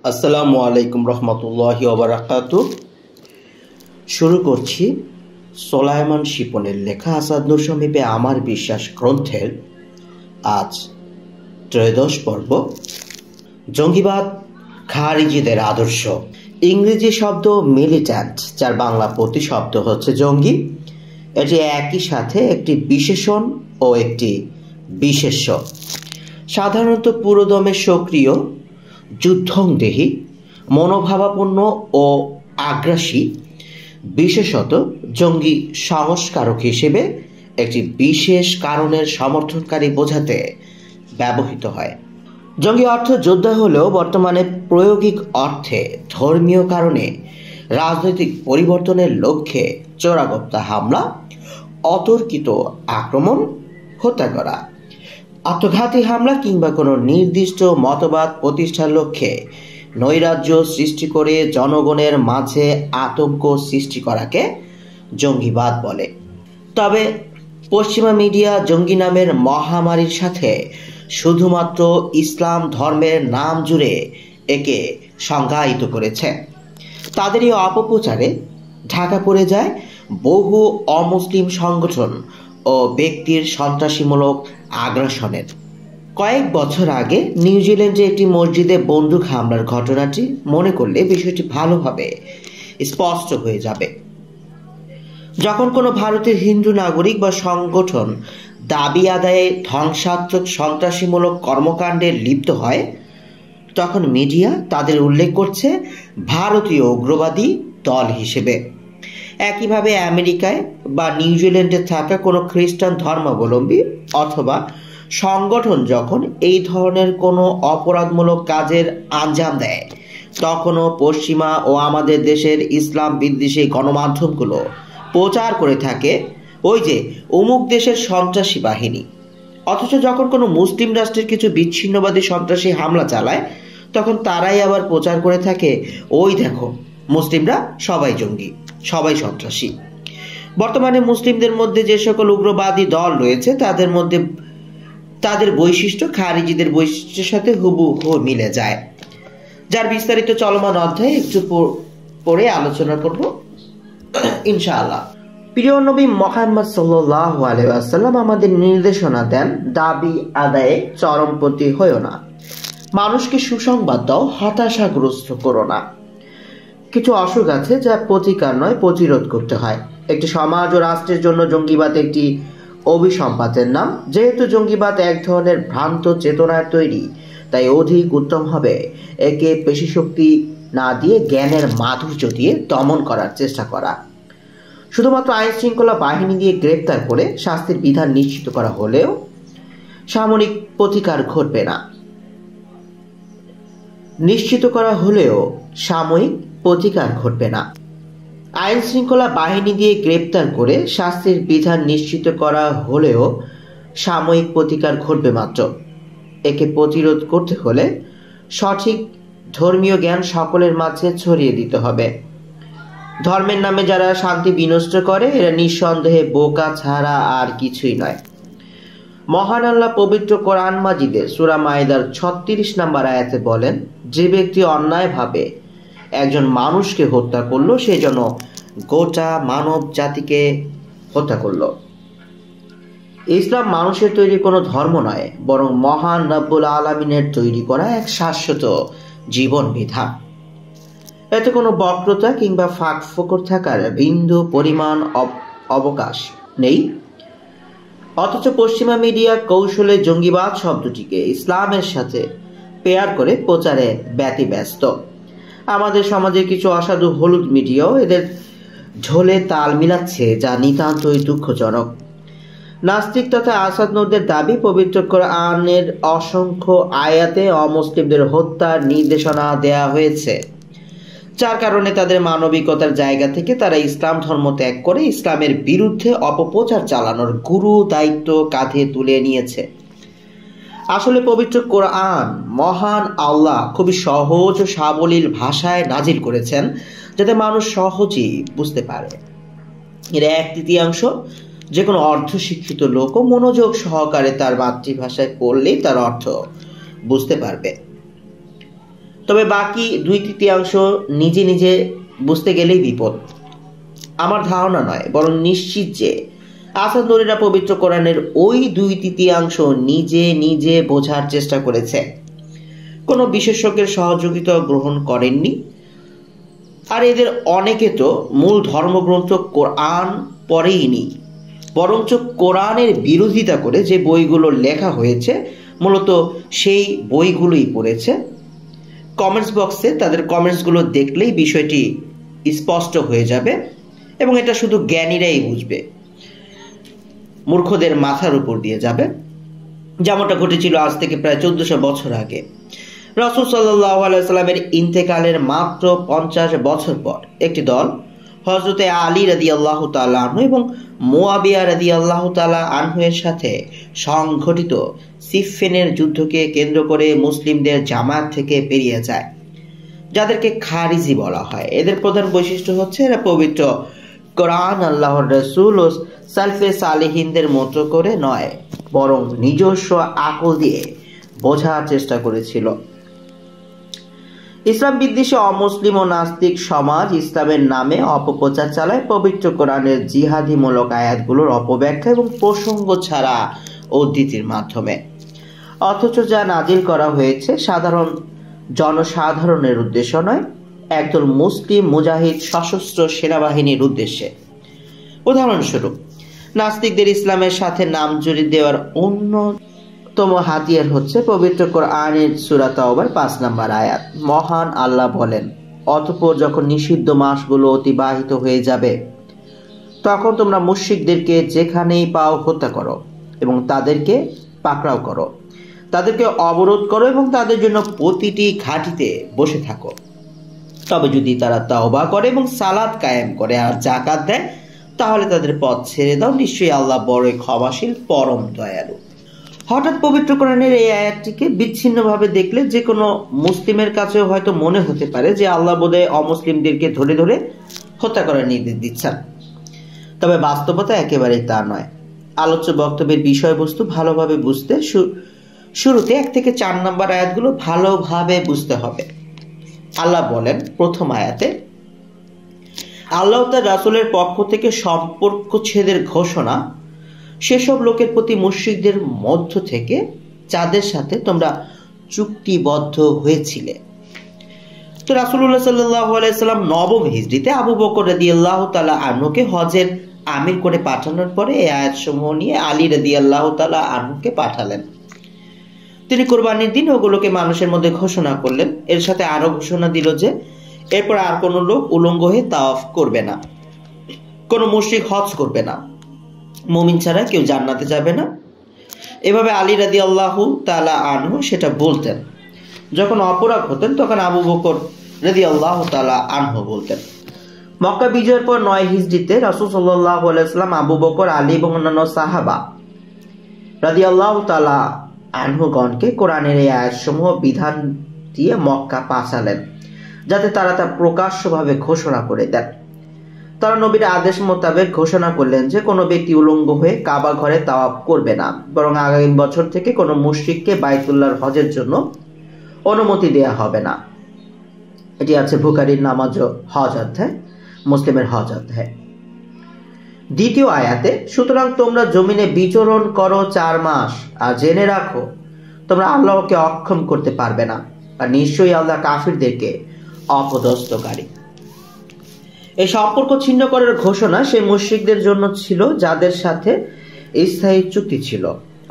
আসসালামু আলাইকুম রহমতুল্লাহি ওয়া বারাকাতুহু। শুরু করছি সোলায়মান শিপনের লেখা আসাদ নূর সমীপে আমার বিশ্বাস গ্রন্থের আজ ত্রয়োদশ পর্ব, জঙ্গিবাদ খারিজিদের আদর্শ। ইংরেজি শব্দ মিলিট্যান্ট, যার বাংলা প্রতিশব্দ হচ্ছে জঙ্গি। এটি একই সাথে একটি বিশেষণ ও একটি বিশেষ্য। সাধারণত পুরোদমে সক্রিয়, যুদ্ধংদেহী, মনোভাবাপন্ন ও আগ্রাসী, বিশেষত জঙ্গি সংস্কারক হিসেবে একটি বিশেষ কারণের সমর্থনকারী বোঝাতে ব্যবহৃত হয়। জঙ্গি অর্থ যোদ্ধা হলেও বর্তমানে প্রায়োগিক অর্থে ধর্মীয় কারণে রাজনৈতিক পরিবর্তনের লক্ষ্যে চোরাগোপ্তা হামলা, অতর্কিত আক্রমণ, হত্যা করা, আত্মঘাতী হামলা কিংবা কোনো নির্দিষ্ট মতবাদ প্রতিষ্ঠার লক্ষ্যে নৈরাজ্য সৃষ্টি করে জনগণের মাঝে আতঙ্ক সৃষ্টি করাকে জঙ্গিবাদ বলে। তবে পশ্চিমা মিডিয়া জঙ্গি নামের মহামারীর সাথে শুধুমাত্র ইসলাম ধর্মের নাম জুড়ে একে সংজ্ঞায়িত করেছে। তাদের এই অপপ্রচারে ঢাকা পড়ে যায় বহু অমুসলিম সংগঠন ও ব্যক্তির সন্ত্রাসীমূলক আগ্রাসনের। কয়েক বছর আগে নিউজিল্যান্ডে একটি মসজিদে বন্দুক হামলার ঘটনাটি মনে করলে বিষয়টি ভালোভাবে স্পষ্ট হয়ে যাবে। যখন কোনো ভারতের হিন্দু নাগরিক বা সংগঠন দাবি আদায়ে ধ্বংসাত্মক সন্ত্রাসীমূলক কর্মকাণ্ডে লিপ্ত হয়, তখন মিডিয়া তাদের উল্লেখ করছে ভারতীয় উগ্রবাদী দল হিসেবে। একইভাবে আমেরিকায় বা নিউজিল্যান্ডে থাকা কোনো খ্রিস্টান ধর্মাবলম্বী অথবা সংগঠন যখন এই ধরনের কোনো অপরাধমূলক কাজের আঞ্জাম দেয়, তখনও পশ্চিমা ও আমাদের দেশের ইসলাম বিদ্বেষী গণমাধ্যমগুলো প্রচার করে থাকে ওই যে অমুক দেশের সন্ত্রাসী বাহিনী। অথচ যখন কোনো মুসলিম রাষ্ট্রের কিছু বিচ্ছিন্নবাদী সন্ত্রাসী হামলা চালায়, তখন তারাই আবার প্রচার করে থাকে ওই দেখো মুসলিমরা সবাই জঙ্গি, সবাই সন্ত্রাসী। বর্তমানে মুসলিমদের মধ্যে যে সকল উগ্রবাদী দল রয়েছে তাদের মধ্যে তাদের বৈশিষ্ট্য খারিজিদের বৈশিষ্ট্যের সাথে হুবহু মিলে যায়, যার বিস্তারিত চলমান অধ্যায়ে একটু পরে আলোচনা করব ইনশাআল্লাহ। প্রিয় নবী মুহাম্মদ সাল্লাল্লাহু আলাইহি ওয়াসাল্লাম আমাদের নির্দেশনা দেন, দাবি আদায়ে চরমপন্থী হয়ো না, মানুষকে সুসংবাদ দাও, হতাশাগ্রস্ত করো না। কিছু অসুখ আছে যা প্রতিকার নয় প্রতিরোধ করতে হয়। একটি সমাজ ও রাষ্ট্রের জন্য জঙ্গিবাদ একটি অভিসম্পাতের নাম। যেহেতু জঙ্গিবাদ এক ধরনের ভ্রান্ত চেতনার তৈরি, তাই অধিক উত্তম হবে একে পেশিশক্তি না দিয়ে জ্ঞানের মাধুর্য দিয়ে দমন করার চেষ্টা করা। শুধুমাত্র আইন শৃঙ্খলা বাহিনী দিয়ে গ্রেপ্তার করে শাস্তির বিধান নিশ্চিত করা হলেও সামরিক প্রতিকার ঘটবে না। আইন শৃঙ্খলা বাহিনী দিয়ে গ্রেপ্তার করে শাস্তির বিধান নিশ্চিত করা হলেও সাময়িক প্রতিকার ঘটবে মাত্র। একে প্রতিরোধ করতে হলে সঠিক ধর্মীয় জ্ঞান সকলের মাঝে ছড়িয়ে দিতে হবে। ধর্মের নামে যারা শান্তি বিনষ্ট করে এরা নিঃসন্দেহে বোকা ছাড়া আর কিছুই নয়। মহান আল্লাহ পবিত্র কোরআন মাজিদে সূরা মাইদার 36 নম্বর আয়াতে বলেন, যে ব্যক্তি অন্যায়ভাবে একজন মানুষকে হত্যা করলো সে যেন গোটা মানব জাতিকে হত্যা করলো। ইসলাম মানুষের তৈরি কোনো ধর্ম নয়, বরং মহান রব্বুল আলামিনের তৈরি করা এক শাশ্বত জীবন বিধান। এতে কোনো বক্রতা কিংবা ফাঁক ফোকর থাকার বিন্দু পরিমাণ অবকাশ নেই। অথচ পশ্চিমা মিডিয়া কৌশলে জঙ্গিবাদ শব্দটিকে ইসলামের সাথে পেয়ার করে প্রচারে ব্যতিব্যস্ত। আমাদের সমাজে কিছু অসাধু হলুদ মিডিয়াও এদের ঢোলে তাল মিলাচ্ছে, যা নিতান্তই দুঃখজনক। নাস্তিক তথা আসাদ নূরদের দাবি, পবিত্র কোরআনের অসংখ্য আয়াতে অমুসলিমদের হত্যার নির্দেশনা দেয়া হয়েছে, যার কারণে তাদের মানবিকতার জায়গা থেকে তারা ইসলাম ধর্ম ত্যাগ করে ইসলামের বিরুদ্ধে অপপ্রচার চালানোর গুরু দায়িত্ব কাঁধে তুলে নিয়েছে। আসলে পবিত্র কোরআন মহান আল্লাহ খুবই সহজ ও সাবলীল ভাষায় নাজিল করেছেন, যাতে মানুষ সহজেই বুঝতে পারে। এর 1/3 যে কোনো অর্ধশিক্ষিত লোকও মনোযোগ সহকারে তার মাতৃভাষায় পড়লেই তার অর্থ বুঝতে পারবে। তবে বাকি 2/3 নিজে নিজে বুঝতে গেলেই বিপদ। আমার ধারণা নয়, বরং নিশ্চিত যে আসাদ নূরীরা পবিত্র কোরআনের ওই 2/3 নিজে নিজে বোঝার চেষ্টা করেছে, কোনো বিশেষজ্ঞের সহযোগিতা গ্রহণ করেননি। আর এদের অনেকে তো মূল ধর্মগ্রন্থ কোরআন পড়েইনি, বরঞ্চ কোরআনের বিরোধিতা করে যে বইগুলো লেখা হয়েছে মূলত সেই বইগুলোই পড়েছে। কমেন্টস বক্সে তাদের কমেন্টসগুলো দেখলেই বিষয়টি স্পষ্ট হয়ে যাবে, এবং এটা শুধু জ্ঞানীরাই বুঝবে, মূর্খদের মাথার উপর দিয়ে যাবে। যেমনটা ঘটেছিল আজ থেকে প্রায় 1400 বছর আগে। রাসূল সাল্লাল্লাহু আলাইহি সাল্লামের ইন্তেকালের মাত্র 50 বছর পর একটি দল হযরতে আলী রাদিয়াল্লাহু তাআলা আনহু এবং মুয়াবিয়া রাদিয়াল্লাহু তাআলা আনহু এর সাথে সংঘটিত সিফফিনের যুদ্ধকে কেন্দ্র করে মুসলিমদের জামাত থেকে বেরিয়ে যায়, যাদেরকে খারিজি বলা হয়। এদের প্রধান বৈশিষ্ট্য হচ্ছে এরা পবিত্র কোরআন, আল্লাহর রাসূল ও সালফে সালেহিনদের মতো করে নয়, বরং নিজস্ব আকল দিয়ে বোঝার চেষ্টা করেছিল। ইসলাম বিদ্বেষী অমুসলিম ও নাস্তিক সমাজ ইসলামের নামে অপপ্রচার চালায় পবিত্র কোরআনের জিহাদিমূলক আয়াতগুলোর অপব্যাখ্যা এবং প্রসঙ্গ ছাড়া উদ্ধৃতির মাধ্যমে, অথচ যা নাজিল করা হয়েছে সাধারণ জনসাধারণের উদ্দেশ্য নয়, একদল মুসলিম মুজাহিদ সশস্ত্র সেনাবাহিনীর উদ্দেশ্যে। উদাহরণস্বরূপ, নাস্তিকদের ইসলামের সাথে নাম জড়িয়ে দেওয়ার অন্যতম হাতিয়ার হচ্ছে পবিত্র কোরআনের সূরা তাওবার 5 নম্বর আয়াত। মহান আল্লাহ বলেন, অতঃপর যখন নিষিদ্ধ মাসগুলো অতিবাহিত হয়ে যাবে তখন তোমরা মুশরিকদেরকে যেখানেই পাও হত্যা করো এবং তাদেরকে পাকড়াও করো, তাদেরকে অবরোধ করো এবং তাদের জন্য প্রতিটি ঘাঁটিতে বসে থাকো। তবে যদি তারা তাওবা করে এবং সালাত কায়েম করে আর যাকাত দেয় তাহলে তাদের পথ ছেড়ে দাও, নিশ্চয়ই আল্লাহ বড়ই ক্ষমাশীল, পরম দয়ালু। হঠাৎ পবিত্র কোরআনের এই আয়াতটিকে বিচ্ছিন্নভাবে দেখলে যে কোনো মুসলিমের কাছেও হয়তো মনে হতে পারে যে আল্লাহ বোধহয় অমুসলিমদেরকে ধরে ধরে হত্যা করার নির্দেশ দিচ্ছেন। তবে বাস্তবতা একেবারেই তা নয়। আলোচ্য বক্তব্যের বিষয়বস্তু ভালোভাবে বুঝতে শুরুতে 1 থেকে 4 নম্বর আয়াতগুলো ভালোভাবে বুঝতে হবে। আল্লাহ বলেন প্রথম আয়াতে, আল্লাহ তার রাসূলের পক্ষ থেকে সম্পর্ক ছেদের ঘোষণা সেসব লোকের প্রতি মুশরিকদের মধ্য থেকে যাদের সাথে তোমরা চুক্তিবদ্ধ হয়েছিলে। তো রাসূলুল্লাহ সাল্লাল্লাহু আলাইহি সাল্লাম 9ম হিজরিতে আবু বকর রাদিয়াল্লাহু তাআলা আনহুকে হজের আমির করে পাঠানোর পরে এই আয়াতসমূহ নিয়ে আলী রাদিয়াল্লাহু তাআলা আনহুকে পাঠালেন। তিনি কোরবানির দিন ওগুলোকে মানুষের মধ্যে ঘোষণা করলেন। এর সাথে আরো ঘোষণা দিল যে এরপর আর কোনো লোক উলঙ্গ হয়ে তাওয়াফ করবে না, কোনো মুশরিক হজ করবে না, মুমিন ছাড়া কেউ জান্নাতে যাবে না। এভাবে আলী রাদিয়াল্লাহু তাআলা আনহু সেটা বলতেন। যখন অপরাধ হতেন তখন আবু বকর রাদিয়াল্লাহু তাআলা আনহু বলতেন। মক্কা বিজয়ের পর 9 হিজরিতে রাসূল সাল্লাল্লাহু আলাইহি সাল্লাম আবু বকর, আলী এবং অন্যান্য সাহাবা রাদিয়াল্লাহু তাআলা আনহুগণকে কোরআনের এই আয়াতসমূহ বিধান দিয়ে মক্কা পাঠালেন, যাতে তারা তা প্রকাশ্যভাবে ঘোষণা করে দেন। তারা নবীর আদেশ মোতাবেক ঘোষণা করলেন যে কোনো ব্যক্তি উলঙ্গ হয়ে কাবা ঘরে তাওয়াফ করবে না, বরং আগামী বছর থেকে কোনো মুশরিককে বাইতুল্লাহর হজের জন্য অনুমতি দেয়া হবে না। এটি আছে বুখারীর নামাজ ও হজ অধ্যায়, মুসলিমের হজ অধ্যায়। দ্বিতীয় আয়াতে, সুতরাং তোমরা জমিনে বিচরণ করো 4 মাস, আর জেনে রাখো তোমরা আল্লাহকে অক্ষম করতে পারবে না, আর নিশ্চয়ই আল্লাহ কাফিরদেরকে অপদস্থকারী। এই সম্পর্ক ছিন্ন করার ঘোষণা সেই মুশরিকদের জন্য ছিল যাদের সাথে স্থায়ী চুক্তি ছিল,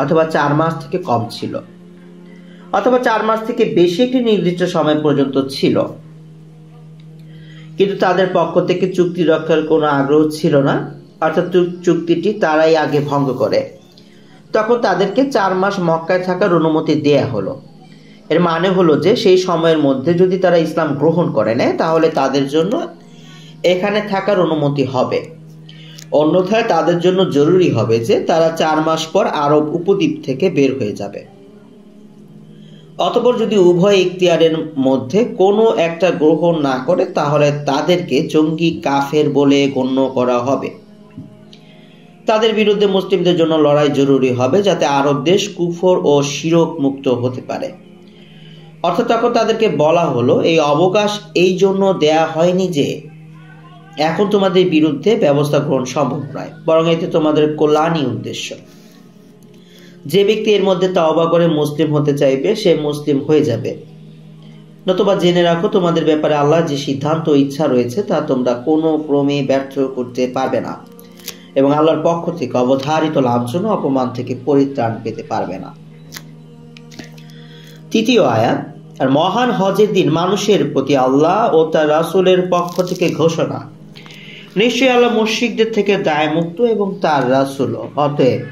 অথবা 4 মাস থেকে কম ছিল, অথবা 4 মাস থেকে বেশি একটি নির্দিষ্ট সময় পর্যন্ত ছিল, কিন্তু তাদের পক্ষ থেকে চুক্তি রক্ষার কোনো আগ্রহ ছিল না, অর্থাৎ চুক্তিটি তারাই আগে ভঙ্গ করে। তখন তাদেরকে 4 মাস মক্কায় থাকার অনুমতি দেয়া হলো। এর মানে হলো যে সেই সময়ের মধ্যে যদি তারা ইসলাম গ্রহণ করে নেয় তাহলে তাদের জন্য এখানে থাকার অনুমতি হবে, অন্যথায় তাদের জন্য জরুরি হবে যে তারা 4 মাস পর আরব উপদ্বীপ থেকে বের হয়ে যাবে। অতঃপর যদি উভয় ইখতিয়ারের মধ্যে কোনো একটা গ্রহণ না করে তাহলে তাদেরকে জঙ্গি কাফের বলে গণ্য করা হবে। তাদের বিরুদ্ধে মুসলিমদের জন্য লড়াই জরুরি হবে, যাতে আরব দেশ কুফর ও শিরক মুক্ত হতে পারে। অর্থাৎ তখন তাদেরকে বলা হলো, এই অবকাশ এই জন্য দেয়া হয়নি যে এখন তোমাদের বিরুদ্ধে ব্যবস্থা গ্রহণ সম্ভব নয়, বরং এতে তোমাদের কল্যাণই উদ্দেশ্য। যে ব্যক্তি এর মধ্যে তওবা করে মুসলিম হতে চাইবে সে মুসলিম হয়ে যাবে, নতুবা জেনে রাখো তোমাদের ব্যাপারে আল্লাহ যে সিদ্ধান্ত ও ইচ্ছা রয়েছে তা তোমরা কোনো ক্রমে ব্যর্থ করতে পারবে না, এবং আল্লাহর পক্ষ থেকে অবধারিত লাঞ্ছনা অপমান থেকে পরিত্রাণ পেতে পারবে না। তৃতীয় আয়াত, আর মহান হজের দিন মানুষের প্রতি আল্লাহ ও তার রাসূলের পক্ষ থেকে ঘোষণা, নিশ্চয়ই আল্লাহ মুশরিকদের থেকে দায়মুক্ত এবং তার রাসূল। অতএব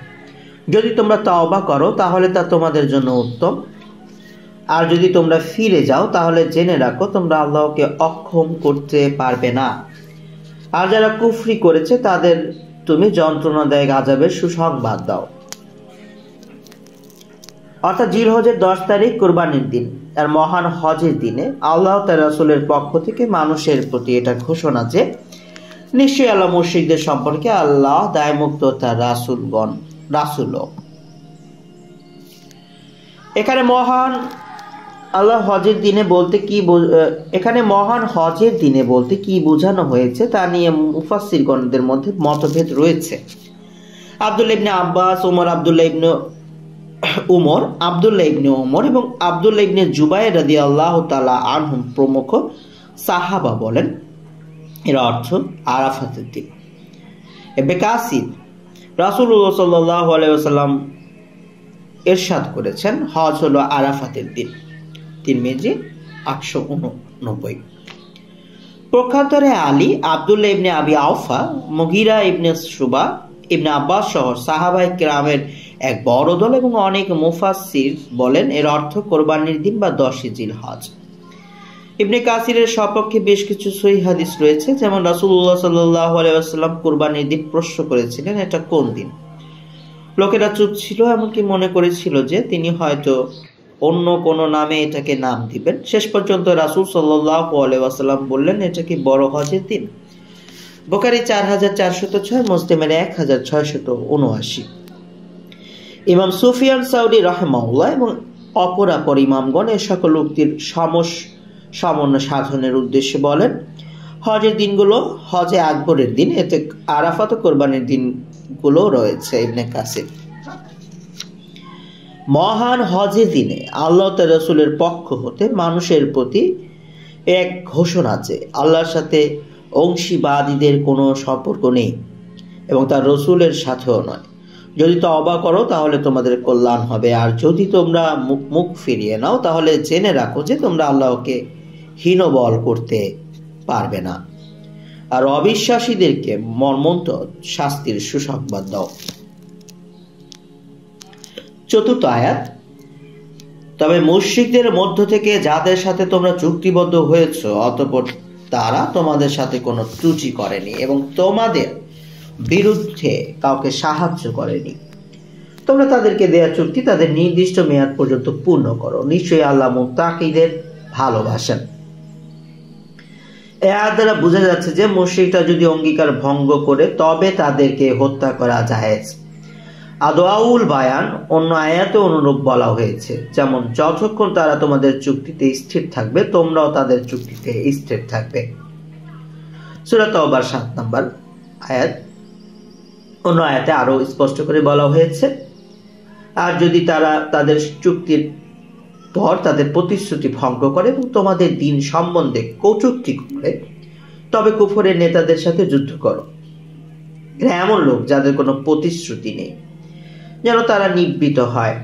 যদি তোমরা তওবা করো তাহলে তা তোমাদের জন্য উত্তম, আর যদি তোমরা ফিরে যাও তাহলে জেনে রাখো তোমরা আল্লাহকে অক্ষম করতে পারবে না। আর যারা কুফরি করেছে তাদের তুমি যন্ত্রণাদায়ক আযাবের সুসংবাদ দাও। অর্থাৎ জিলহজের 10 তারিখ কুরবানির দিন, আর মহান হজের দিনে আল্লাহ তার রাসূলের পক্ষ থেকে মানুষের প্রতি এটা ঘোষণা যে নিশ্চয়ই আল্লাহ মুশরিকদের সম্পর্কে আল্লাহ দায়মুক্ত তার রাসূলও। এখানে মহান হজের দিনে বলতে কি বোঝানো হয়েছে তা নিয়ে মুফাসসিরগণদের মধ্যে মতভেদ রয়েছে। আব্দুল্লাহ ইবনে আব্বাস, আব্দুল্লাহ ইবনে উমর এবং আব্দুল্লাহ ইবনে জুবাইর রাদিয়াল্লাহু তাআলা আনহুম প্রমুখ সাহাবা বলেন এর অর্থ আরাফাতের দিন। ইবনে কাসির রাসূলুল্লাহ সাল্লাল্লাহু আলাইহি ওয়াসাল্লাম ইরশাদ করেছেন, হজ হলো আরাফাতের দিন। তিরমিজি 889। পক্ষান্তরে আলী, আব্দুল্লাহ ইবনে আবি আওফা, মুগীরা ইবনে শুবা, ইবনে আব্বাস সহ সাহাবায়ে কেরামের এক বড় দল এবং অনেক মুফাসসির বলেন এর অর্থ কোরবানির দিন বা 10 জিলহজ। ইবনে কাসিরের সপক্ষে বেশ কিছু সহিহ হাদিস রয়েছে, যেমন রাসূলুল্লাহ সাল্লাল্লাহু আলাইহি ওয়াসাল্লাম কোরবানির দিন প্রশ্ন করেছিলেন এটা কোন দিন। লোকেরা চুপ ছিল, এমনকি মনে করেছিল যে তিনি হয়তো অন্য কোনো নামে এটাকে নাম দিবেন। শেষ পর্যন্ত রাসূল সাল্লাল্লাহু আলাইহি ওয়াসাল্লাম বললেন এটা কি বড় হজের দিন। বুখারী 4406, মুসলিমের 1679। ইমাম সুফিয়ান সাউরি রাহিমাহুল্লাহ এবং অপরাপর ইমামগণ এ সকল উক্তির সমন্বয় সাধনের উদ্দেশ্যে বলেন হজের দিনগুলো হজে আকবরের দিন, এতে আরাফাত ও কোরবানির দিনগুলো রয়েছে। ইবনে কাসির মহান হজের দিনে আল্লাহ তার রাসূলের পক্ষ হতে মানুষের প্রতি এক ঘোষণা আছে, আল্লাহর সাথে অংশীবাদীদের কোনো সম্পর্ক নেই এবং তার রাসূলের সাথেও নয়। যদি তওবা করো তাহলে তোমাদের কল্যাণ হবে, আর যদি তোমরা মুখ ফিরিয়ে নাও তাহলে জেনে রাখো যে তোমরা আল্লাহকে হীনবল করতে পারবে না, আর অবিশ্বাসীদেরকে মর্মন্তুদ শাস্তির সুসংবাদ দাও। চতুর্থ আয়াত, তবে মুশরিকদের মধ্য থেকে যাদের সাথে তোমরা চুক্তিবদ্ধ হয়েছ অতঃপর তারা তোমাদের সাথে কোনো ত্রুটি করেনি এবং তোমাদের বিরুদ্ধে কাউকে সাহায্য করেনি। তোমরা তাদেরকে দেয়া চুক্তি তাদের নির্দিষ্ট মেয়াদ পর্যন্ত পূর্ণ করো, নিশ্চয়ই আল্লাহ মুত্তাকিদের ভালোবাসেন। এই আয়াত দ্বারা বোঝা যাচ্ছে যে মুশরিকরা যদি অঙ্গীকার ভঙ্গ করে তবে তাদেরকে হত্যা করা জায়েজ। আদওয়াউল বায়ান অন্য আয়াতে অনুরূপ বলা হয়েছে, যেমন যতক্ষণ তারা তোমাদের চুক্তিতে স্থির থাকবে তোমরাও তাদের চুক্তিতে স্থির থাকবে। সূরা তাওবার 7 নম্বর আয়াত। অন্য আয়াতে আরো স্পষ্ট করে বলা হয়েছে, আর যদি তারা তাদের চুক্তির পর তাদের প্রতিশ্রুতি ভঙ্গ করে এবং তোমাদের দিন সম্বন্ধে কটূক্তি করে তবে কুফরের নেতাদের সাথে যুদ্ধ করো। এরা এমন লোক যাদের কোনো প্রতিশ্রুতি নেই, যেন তারা নিবৃত হয়।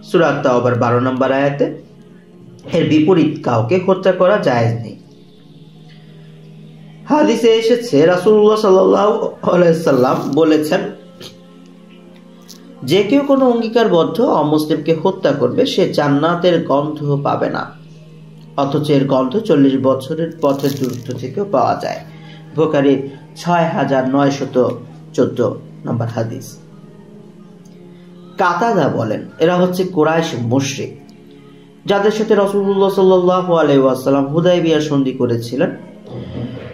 সূরা তাওবার 12 নম্বর আয়াতে এর বিপরীত কাউকে হত্যা করা জায়েজ নেই। হাদিসে এসেছে রাসূলুল্লাহ সাল্লাল্লাহু আলাইহি ওয়াসাল্লাম বলেছেন, যে কেউ কোনো অঙ্গীকারবদ্ধ অমুসলিমকে হত্যা করবে সে জান্নাতের গন্ধ পাবে না, অথচ এর গন্ধ 40 বছরের পথের দূরত্ব থেকেও পাওয়া যায়। বুখারী 6914 নম্বর হাদিস। কাতাদা বলেন এরা হচ্ছে কুরাইশ মুশরিক যাদের সাথে রাসূলুল্লাহ সাল্লাল্লাহু আলাইহি ওয়াসাল্লাম হুদায়বিয়া সন্ধি করেছিলেন।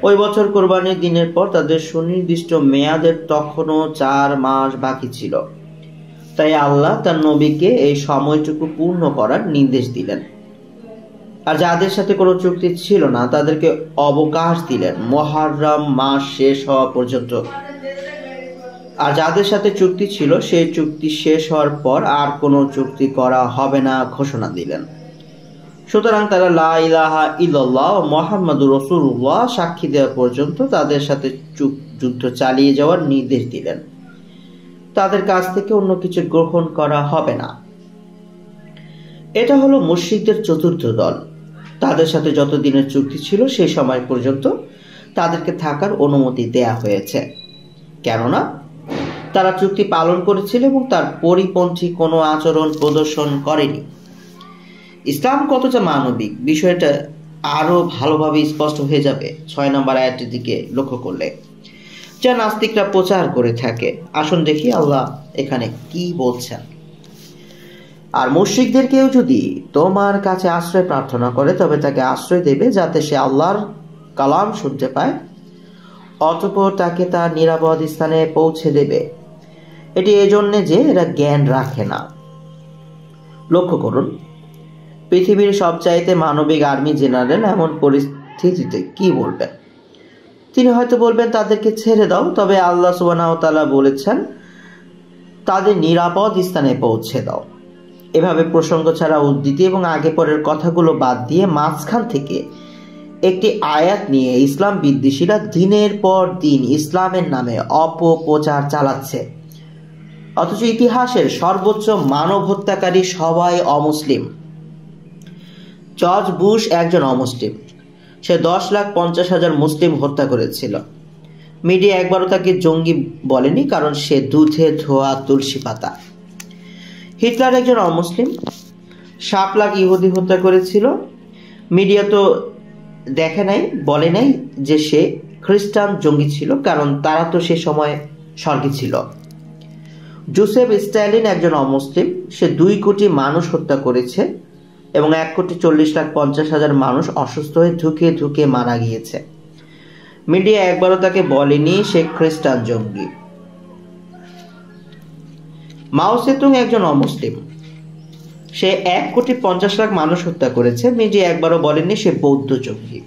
ওই বছর কোরবানির দিনের পর তাদের সুনির্দিষ্ট মেয়াদের তখনও 4 মাস বাকি ছিল, তাই আল্লাহ তার নবীকে এই সময়টুকু পূর্ণ করার নির্দেশ দিলেন। আর যাদের সাথে কোনো চুক্তি ছিল না তাদেরকে অবকাশ দিলেন মুহররম মাস শেষ হওয়া পর্যন্ত। আর যাদের সাথে চুক্তি ছিল সেই চুক্তি শেষ হওয়ার পর আর কোনো চুক্তি করা হবে না ঘোষণা দিলেন। সুতরাং তারা লা ইলাহা ইল্লাল্লাহ ও মুহাম্মাদুর রাসূলুল্লাহ সাক্ষী দেওয়া পর্যন্ত তাদের সাথে যুদ্ধ চালিয়ে যাওয়ার নির্দেশ দিলেন। তাদের কাছ থেকে অন্য কিছু গ্রহণ করা হবে না। এটা হলো মুশরিকদের চতুর্থ দল। তাদের সাথে যত দিনের চুক্তি ছিল সেই সময় পর্যন্ত তাদেরকে থাকার অনুমতি দেয়া হয়েছে, কেননা তারা চুক্তি পালন করেছিল এবং তার পরিপন্থী কোনো আচরণ প্রদর্শন করেনি। ইসলাম কতটা মানবিক বিষয়টা আরো ভালোভাবে স্পষ্ট হয়ে যাবে 6 নম্বর আয়াতের দিকে লক্ষ্য করলে, যা নাস্তিকরা প্রচার করে থাকে। আসুন দেখি আল্লাহ এখানে কি বলছেন। আর মুশরিকদের কেউ যদি তোমার কাছে আশ্রয় প্রার্থনা করে তবে তাকে আশ্রয় দেবে যাতে সে আল্লাহর কালাম শুনতে পায়, অতঃপর তাকে তার নিরাপদ স্থানে পৌঁছে দেবে। এটি এজন্য যে এরা জ্ঞান রাখে না। লক্ষ্য করুন, পৃথিবীর সবচাইতে মানবিক আর্মি জেনারেল এমন পরিস্থিতিতে কি বলবেন? তিনি হয়তো বলবেন তাদেরকে ছেড়ে দাও, তবে আল্লাহ সুবহানাহু ওয়া তাআলা বলেছেন তাদের নিরাপদ স্থানে পৌঁছে দাও। এভাবে প্রসঙ্গ ছাড়া উদ্ধৃতি এবং আগে পরের কথাগুলো বাদ দিয়ে মাঝখান থেকে একটি আয়াত নিয়ে ইসলাম বিদ্বেষীরা দিনের পর দিন ইসলামের নামে অপপ্রচার চালাচ্ছে। অথচ ইতিহাসের সর্বোচ্চ মানব হত্যাকারী সবাই অমুসলিম। জর্জ বুশ একজন অমুসলিম। সে 10,50,000 মুসলিম হত্যা করেছিল। মিডিয়া একবারও তাকে জঙ্গি বলেনি, কারণ সে দুধে ধোয়া তুলসী পাতা। হিটলার একজন অমুসলিম, 7 লাখ ইহুদি হত্যা করেছিল। মিডিয়া তো দেখে নাই, বলে নাই যে সে খ্রিস্টান জঙ্গি ছিল, কারণ তারা তো সে সময় স্বর্গে ছিল। জোসেফ স্ট্যালিন একজন অমুসলিম। সে 2 কোটি মানুষ হত্যা করেছে এবং 1,40,50,000 মানুষ অসুস্থ হয়ে ধুকে ধুকে মারা গিয়েছে। মিডিয়া একবারও তাকে বলেনি সে খ্রিস্টান জঙ্গি। মাও সেতুং একজন অমুসলিম। সে 1,50,00,000 মানুষ হত্যা করেছে। মিডিয়া একবারও বলেনি সে বৌদ্ধ জঙ্গি।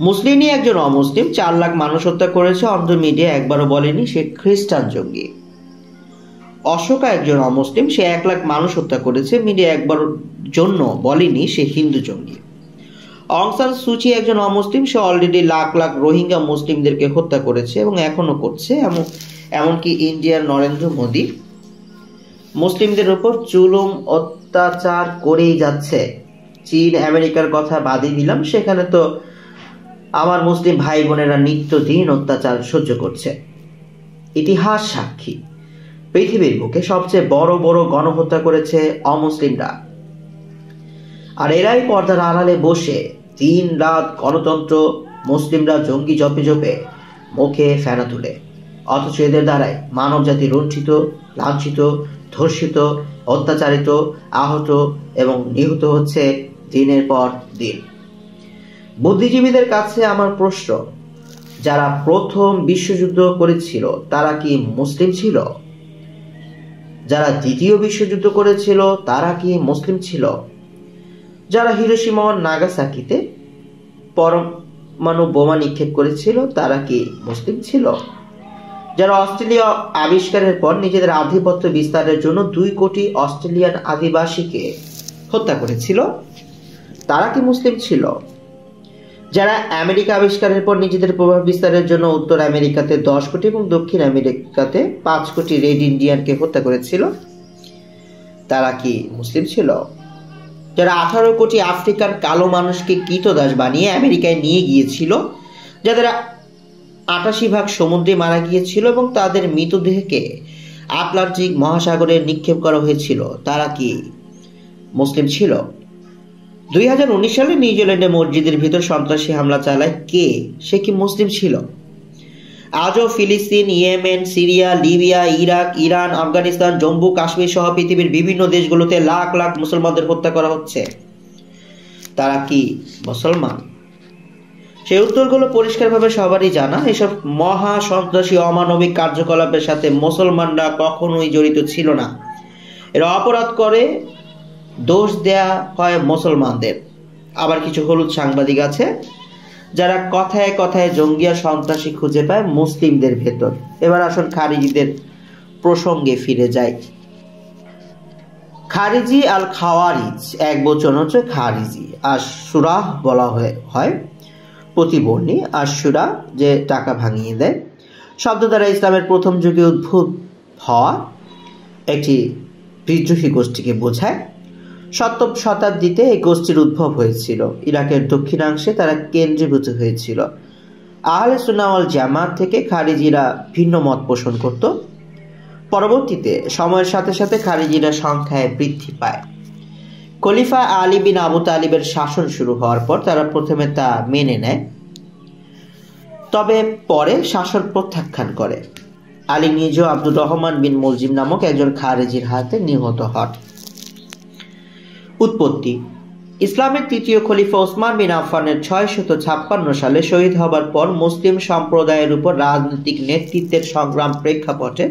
মুসলিনি একজন অমুসলিম, 4 লাখ মানুষ হত্যা করেছে। অন্ধ মিডিয়া একবারও বলেনি সে খ্রিস্টান জঙ্গি। অশোকা একজন অমুসলিম, সে 1 লাখ মানুষ হত্যা করেছে। মিডিয়া একবার জন্য বলেনি সে হিন্দু জঙ্গি। অং সান সুচি একজন অমুসলিম। সে অলরেডি লাখ লাখ রোহিঙ্গা মুসলিমদেরকে হত্যা করেছে এবং এখনো করছে। এমনকি ইন্ডিয়ার নরেন্দ্র মোদী মুসলিমদের উপর জুলুম অত্যাচার করেই যাচ্ছে। চীন আমেরিকার কথা বাদই দিলাম, সেখানে তো আমার মুসলিম ভাই বোনেরা নিত্যদিন অত্যাচার সহ্য করছে। ইতিহাস সাক্ষী, পৃথিবীর বুকে সবচেয়ে বড় বড় গণহত্যা করেছে অমুসলিমরা। আর এরাই পর্দার আড়ালে বসে দিন রাত গণতন্ত্র, মুসলিমরা জঙ্গি জপে জপে মুখে ফেনা তুলে। অথচ এদের দ্বারাই মানব জাতি লুণ্ঠিত, লাঞ্ছিত, ধর্ষিত, অত্যাচারিত, আহত এবং নিহত হচ্ছে দিনের পর দিন। বুদ্ধিজীবীদের কাছে আমার প্রশ্ন, যারা প্রথম বিশ্বযুদ্ধ করেছিল তারা কি মুসলিম ছিল? যারা দ্বিতীয় বিশ্বযুদ্ধ করেছিল তারা কি মুসলিম ছিল? যারা হিরোশিমা ও নাগাসাকিতে পরমাণু বোমা নিক্ষেপ করেছিল তারা কি মুসলিম ছিল? যারা অস্ট্রেলিয়া আবিষ্কারের পর নিজেদের আধিপত্য বিস্তারের জন্য 2 কোটি অস্ট্রেলিয়ান আদিবাসীকে হত্যা করেছিল তারা কি মুসলিম ছিল? যারা আমেরিকা আবিষ্কারের পর নিজেদের প্রভাব বিস্তারের জন্য উত্তর আমেরিকাতে 10 কোটি এবং দক্ষিণ আমেরিকাতে 5 কোটি রেড ইন্ডিয়ানকে হত্যা করেছিল তারা কি মুসলিম ছিল? যারা 18 কোটি আফ্রিকান কালো মানুষকে কীতদাস বানিয়ে আমেরিকায় নিয়ে গিয়েছিল, যাদের 88% সমুদ্রে মারা গিয়েছিল এবং তাদের মৃতদেহকে আটলান্টিক মহাসাগরে নিক্ষেপ করা হয়েছিল, তারা কি মুসলিম ছিল? 2019 সালে নিউজিল্যান্ডে মসজিদের ভিতর সন্ত্রাসী হামলা চালায় কে? সে কি মুসলিম ছিল? আজও ফিলিস্তিন, Yemen, Syria, Libya, Iraq, Iran, Afghanistan, Jammu Kashmir সহ পৃথিবীর বিভিন্ন দেশগুলোতে লাখ লাখ মুসলমানদের হত্যা করা হচ্ছে, তারা কি মুসলমান? সেই উত্তরগুলো পরিষ্কারভাবে সবারই জানা। এসব মহা সন্ত্রাসী অমানবিক কার্যকলাপের সাথে মুসলমানরা কখনোই জড়িত ছিল না। এরা অপরাধ করে দোষ দেয়া হয় মুসলমানদের। আবার কিছু হলুদ সাংবাদিক আছে যারা কথায় কথায় জঙ্গিয়া সন্ত্রাসী খুঁজে পায় মুসলিমদের ভেতর। এবার আসুন খারিজিদের প্রসঙ্গে ফিরে যায়। খারিজি আল খাওয়ারিজ এক বচন হচ্ছে খারিজি। আশুরা বলা হয় প্রতিবর্ণী, আশুরা যে টাকা ভাঙিয়ে দেয় শব্দ দ্বারা ইসলামের প্রথম যুগে উদ্ভূত হওয়া একটি বিদ্রোহী গোষ্ঠীকে বোঝায়। সপ্তম শতাব্দীতে এই গোষ্ঠীর উদ্ভব হয়েছিল। ইরাকের দক্ষিণাংশে তারা কেন্দ্রীভূত হয়েছিল। আহলে সুন্নাহ ওয়াল জামাত থেকে খারিজিরা ভিন্ন মত পোষণ করত। পরবর্তীতে সময়ের সাথে সাথে খারিজিরা সংখ্যায় বৃদ্ধি পায়। খলিফা আলী বিন আবু তালিবের শাসন শুরু হওয়ার পর তারা প্রথমে তা মেনে নেয়, তবে পরে শাসন প্রত্যাখ্যান করে। আলী নিজেও আব্দুর রহমান বিন মুলজিম নামক একজন খারিজির হাতে নিহত হন। উৎপত্তি: ইসলামের তৃতীয় খলিফা ওসমান বিন আফফানের 656 সালে শহীদ হবার পর মুসলিম সম্প্রদায়ের উপর রাজনৈতিক নেতৃত্বের সংগ্রাম প্রেক্ষাপটে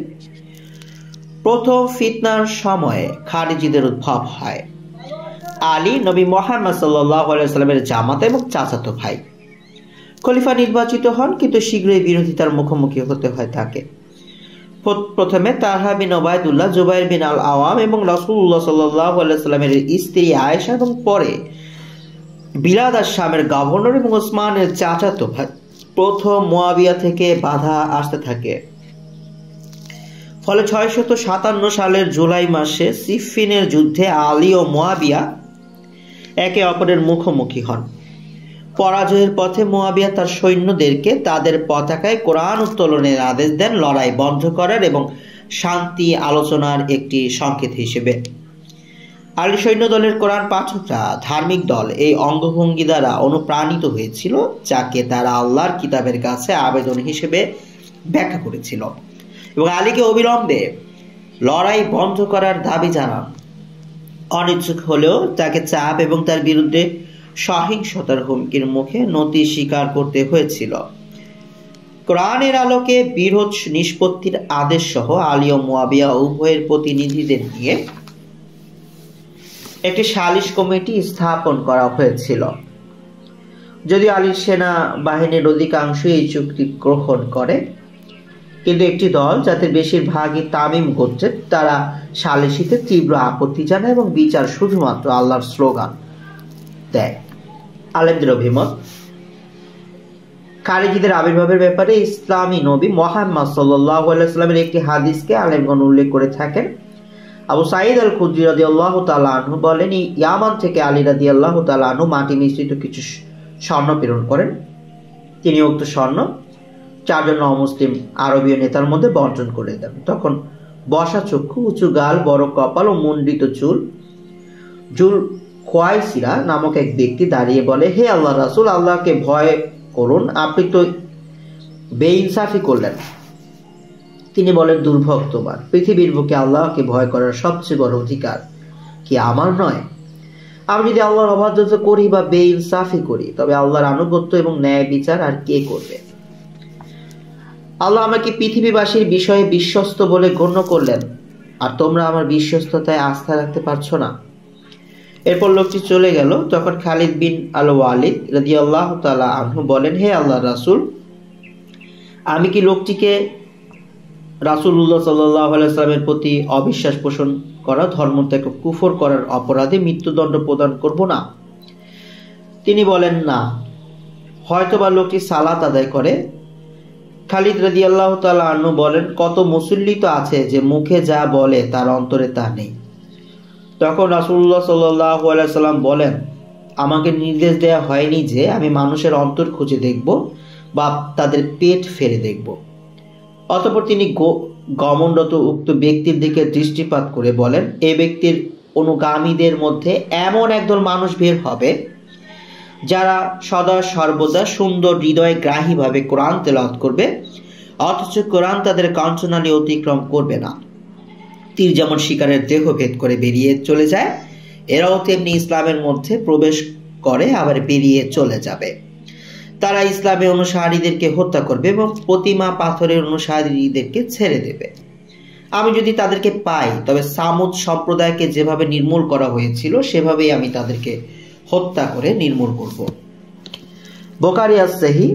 প্রথম ফিতনার সময়ে খারিজিদের উদ্ভব হয়। আলী নবী মুহাম্মদ সাল্লাল্লাহু আলাইহি ওয়াসাল্লামের জামাতা এবং চাচাতো ভাই। খলিফা নির্বাচিত হন, কিন্তু শীঘ্রই বিরোধিতার মুখোমুখি হতে হয় তাকে। প্রথমে তালহা বিন ওবায়দুল্লাহ, জুবাইর বিন আল আওয়াম এবং রাসূলুল্লাহ সাল্লাল্লাহু আলাইহি ওয়াসাল্লামের স্ত্রী আয়েশা এবং পরে বিলাদ আর শামের গভর্নর এবং ওসমানের চাচাতো ভাই প্রথম মুয়াবিয়া থেকে বাধা আসতে থাকে। ফলে 657 সালের জুলাই মাসে সিফফিনের যুদ্ধে আলী ও মুয়াবিয়া একে অপরের মুখোমুখি হন। পরাজয়ের পথে মুয়াবিয়া তার সৈন্যদেরকে তাদের পতাকায় কোরআন উত্তোলনের আদেশ দেন, লড়াই বন্ধ করার এবং শান্তি আলোচনার একটি সংকেত হিসেবে। আলী সৈন্যদলের কোরআন পাঠকরা ধার্মিক দল এই অঙ্গভঙ্গি দ্বারা অনুপ্রাণিত হয়েছিল, যাকে তারা আল্লাহর কিতাবের কাছে আবেদন হিসেবে ব্যাখ্যা করেছিল এবং আলীকে অবিলম্বে লড়াই বন্ধ করার দাবি জানান। অনিচ্ছুক হলেও তাকে চাপ এবং তার বিরুদ্ধে সহিংসতার হুমকির মুখে নতি স্বীকার করতে হয়েছিল। কোরআনের আলোকে বিরোধ নিষ্পত্তির আদেশ সহ আলী ও মুয়াবিয়া উভয়ের প্রতিনিধিদের নিয়ে একটি সালিশ কমিটি স্থাপন করা হয়েছিল। যদিও আলীর সেনা বাহিনীর অধিকাংশ এই চুক্তি গ্রহণ করে, কিন্তু একটি দল, যাদের বেশিরভাগই তামিম গোত্রের, তারা সালিশিতে তীব্র আপত্তি জানায় এবং বিচার শুধুমাত্র আল্লাহর স্লোগান দেয়। আলেমদের অভিমত: খারিজিদের আবির্ভাবের ব্যাপারে ইসলামী নবী মুহাম্মদ সাল্লাল্লাহু আলাইহি ওয়াসাল্লামের একটি হাদিসকে আলেমগণ উল্লেখ করে থাকেন। আবু সাঈদ আল খুদরি রাদিয়াল্লাহু তাআলা আনহু বলেন, ইয়ামান থেকে আলী রাদিয়াল্লাহু তাআলা আনহু মাটি মিশ্রিত কিছু স্বর্ণ প্রেরণ করেন। তিনি উক্ত স্বর্ণ 4 জন অমুসলিম আরবীয় নেতার মধ্যে বন্টন করে দেন। তখন বসা চক্ষু, উঁচু গাল, বড় কপাল ও মণ্ডিত চুল জুল খোয়াইসিরা নামক এক ব্যক্তি দাঁড়িয়ে বলে, হে আল্লাহ রাসূল, আল্লাহকে ভয় করুন, আপনি তো বেইনসাফি করলেন। তিনি বলেন, দুর্ভোগ তোমার। পৃথিবীর বুকে আল্লাহকে ভয় করার সবচেয়ে বড় অধিকার কি আমার নয়? আমি যদি আল্লাহর অবাধ্যতা করি বা বেইনসাফি করি, তবে আল্লাহর আনুগত্য এবং ন্যায় বিচার আর কে করবে? আল্লাহ আমাকে পৃথিবীবাসীর বিষয়ে বিশ্বস্ত বলে গণ্য করলেন, আর তোমরা আমার বিশ্বস্ততায় আস্থা রাখতে পারছো না। এরপর লোকটি চলে গেল। তখন খালিদ বিন আল ওয়ালিদ রাদিয়াল্লাহু তাআলা আনহু বলেন, হে আল্লাহর রাসূল, আমি কি লোকটিকে রাসূলুল্লাহ সাল্লাল্লাহু আলাইহি ওয়াসাল্লামের প্রতি অবিশ্বাস পোষণ করা, ধর্মত্যাগ, কুফর করার অপরাধে মৃত্যুদণ্ড প্রদান করব না? তিনি বলেন, না, হয়তোবা লোকটি সালাত আদায় করে। খালিদ রাদিয়াল্লাহু তাআলা আনহু বলেন, কত মুসল্লি তো আছে যে মুখে যা বলে তার অন্তরে তা নেই। তখন রাসূলুল্লাহ সাল্লাল্লাহু আলাইহি ওয়াসাল্লাম বলেন, আমাকে নির্দেশ দেওয়া হয়নি যে আমি মানুষের অন্তর খুঁজে দেখব বা তাদের পেট ফেরে দেখব। অতঃপর তিনি গমনরত উক্ত ব্যক্তির দিকে দৃষ্টিপাত করে বলেন, এই ব্যক্তির অনুগামীদের মধ্যে এমন একদল মানুষ বের হবে যারা সদা সর্বদা সুন্দর হৃদয় গ্রাহীভাবে কোরআন তেলাওয়াত করবে, অথচ কোরআন তাদের কণ্ঠনালী অতিক্রম করবে না। তীর যেমন শিকারের দেহ ভেদ করে বেরিয়ে চলে যায়, এরাও তেমনি ইসলামের মধ্যে প্রবেশ করে আবার বেরিয়ে চলে যাবে। তারা ইসলামের অনুসারীদেরকে হত্যা করবে এবং প্রতিমা পাথরের অনুসারীদেরকে ছেড়ে দেবে। আমি যদি তাদেরকে পাই তবে সামুদ সম্প্রদায়কে যেভাবে নির্মূল করা হয়েছিল সেভাবেই আমি তাদেরকে হত্যা করে নির্মূল করব। বুখারী as-সহিহ